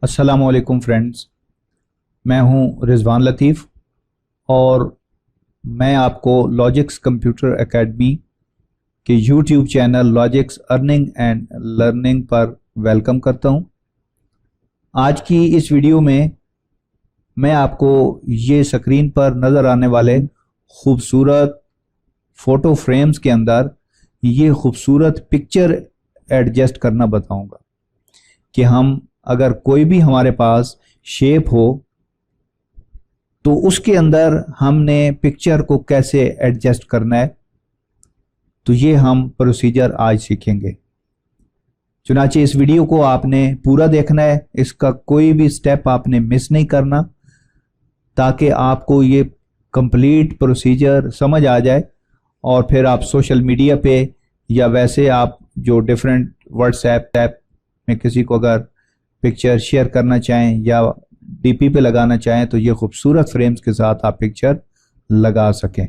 अस्सलाम वालेकुम फ्रेंड्स, मैं हूं रिजवान लतीफ़ और मैं आपको लॉजिक्स कंप्यूटर एकेडमी के YouTube channel logics earning and learning पर वेलकम करता हूं। आज की इस वीडियो में मैं आपको ये स्क्रीन पर नज़र आने वाले खूबसूरत फ़ोटो फ्रेम्स के अंदर ये खूबसूरत पिक्चर एडजस्ट करना बताऊंगा कि हम अगर कोई भी हमारे पास शेप हो तो उसके अंदर हमने पिक्चर को कैसे एडजस्ट करना है। तो ये हम प्रोसीजर आज सीखेंगे। चुनांचे इस वीडियो को आपने पूरा देखना है, इसका कोई भी स्टेप आपने मिस नहीं करना ताकि आपको ये कंप्लीट प्रोसीजर समझ आ जाए और फिर आप सोशल मीडिया पे या वैसे आप जो डिफरेंट व्हाट्सएप ऐप में किसी को अगर पिक्चर शेयर करना चाहें या डीपी पे लगाना चाहें तो ये खूबसूरत फ्रेम्स के साथ आप पिक्चर लगा सकें।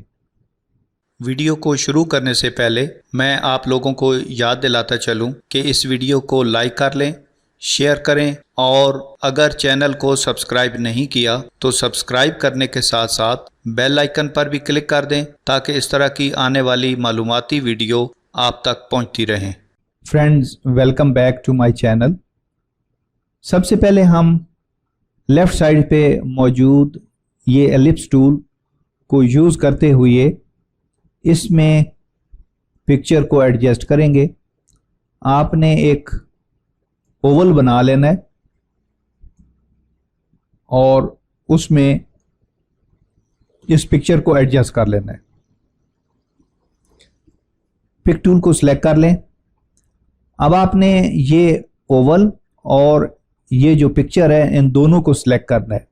वीडियो को शुरू करने से पहले मैं आप लोगों को याद दिलाता चलूं कि इस वीडियो को लाइक कर लें, शेयर करें और अगर चैनल को सब्सक्राइब नहीं किया तो सब्सक्राइब करने के साथ साथ बेल आइकन पर भी क्लिक कर दें ताकि इस तरह की आने वाली मालूमाती वीडियो आप तक पहुंचती रहें। Friends, welcome back to my channel. सबसे पहले हम लेफ़्ट साइड पे मौजूद ये एलिप्स टूल को यूज़ करते हुए इसमें पिक्चर को एडजस्ट करेंगे। आपने एक ओवल बना लेना है और उसमें इस पिक्चर को एडजस्ट कर लेना है। पिक टूल को सिलेक्ट कर लें। अब आपने ये ओवल और ये जो पिक्चर है इन दोनों को सिलेक्ट करना है।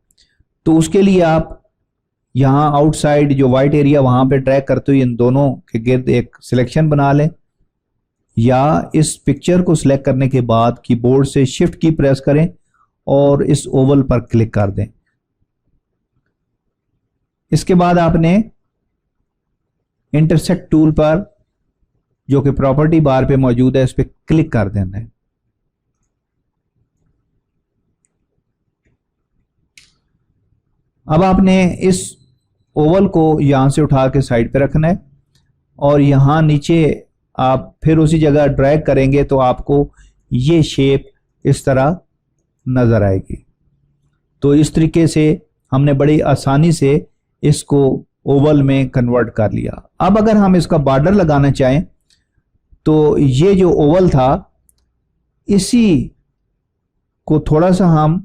तो उसके लिए आप यहाँ आउटसाइड जो वाइट एरिया वहां पे ड्रैग करते हुए इन दोनों के गिर्द एक सिलेक्शन बना लें या इस पिक्चर को सिलेक्ट करने के बाद कीबोर्ड से शिफ्ट की प्रेस करें और इस ओवल पर क्लिक कर दें। इसके बाद आपने इंटरसेक्ट टूल पर जो कि प्रॉपर्टी बार पे मौजूद है इस पर क्लिक कर देना है। अब आपने इस ओवल को यहां से उठा के साइड पे रखना है और यहां नीचे आप फिर उसी जगह ड्रैग करेंगे तो आपको ये शेप इस तरह नजर आएगी। तो इस तरीके से हमने बड़ी आसानी से इसको ओवल में कन्वर्ट कर लिया। अब अगर हम इसका बॉर्डर लगाना चाहें तो ये जो ओवल था इसी को थोड़ा सा हम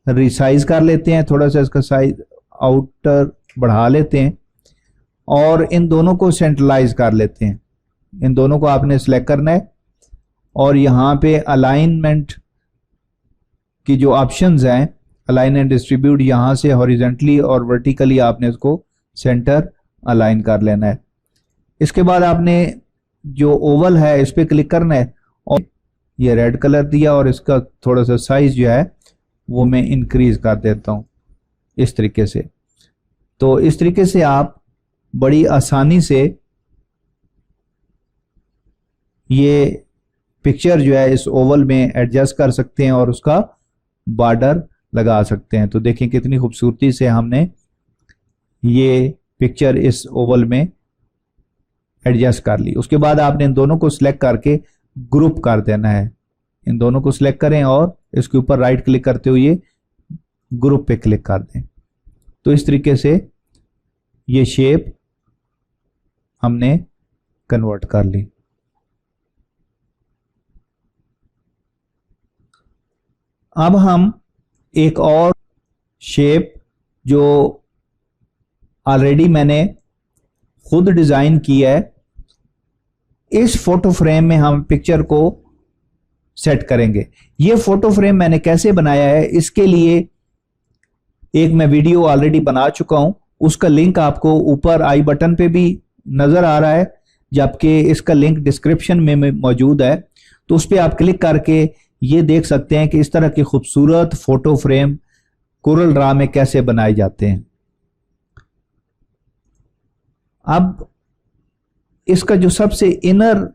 रिसाइज कर लेते हैं, थोड़ा सा इसका साइज आउटर बढ़ा लेते हैं और इन दोनों को सेंट्रलाइज कर लेते हैं। इन दोनों को आपने सिलेक्ट करना है और यहाँ पे अलाइनमेंट की जो ऑप्शंस हैं, अलाइन एंड डिस्ट्रीब्यूट, यहाँ से हॉरिजेंटली और वर्टिकली आपने इसको सेंटर अलाइन कर लेना है। इसके बाद आपने जो ओवल है इस पर क्लिक करना है और ये रेड कलर दिया और इसका थोड़ा सा साइज जो है वो मैं इंक्रीज कर देता हूं इस तरीके से। तो इस तरीके से आप बड़ी आसानी से ये पिक्चर जो है इस ओवल में एडजस्ट कर सकते हैं और उसका बॉर्डर लगा सकते हैं। तो देखें कितनी खूबसूरती से हमने ये पिक्चर इस ओवल में एडजस्ट कर ली। उसके बाद आपने इन दोनों को सिलेक्ट करके ग्रुप कर देना है। इन दोनों को सिलेक्ट करें और इसके ऊपर राइट क्लिक करते हुए ग्रुप पे क्लिक कर दें। तो इस तरीके से ये शेप हमने कन्वर्ट कर ली। अब हम एक और शेप जो ऑलरेडी मैंने खुद डिजाइन की है इस फोटो फ्रेम में हम पिक्चर को सेट करेंगे। ये फोटो फ्रेम मैंने कैसे बनाया है इसके लिए एक मैं वीडियो ऑलरेडी बना चुका हूं, उसका लिंक आपको ऊपर आई बटन पे भी नजर आ रहा है जबकि इसका लिंक डिस्क्रिप्शन में मौजूद है। तो उस पर आप क्लिक करके ये देख सकते हैं कि इस तरह की खूबसूरत फोटो फ्रेम कोरल ड्रा में कैसे बनाए जाते हैं। अब इसका जो सबसे इनर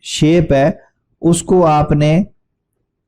शेप है उसको आपने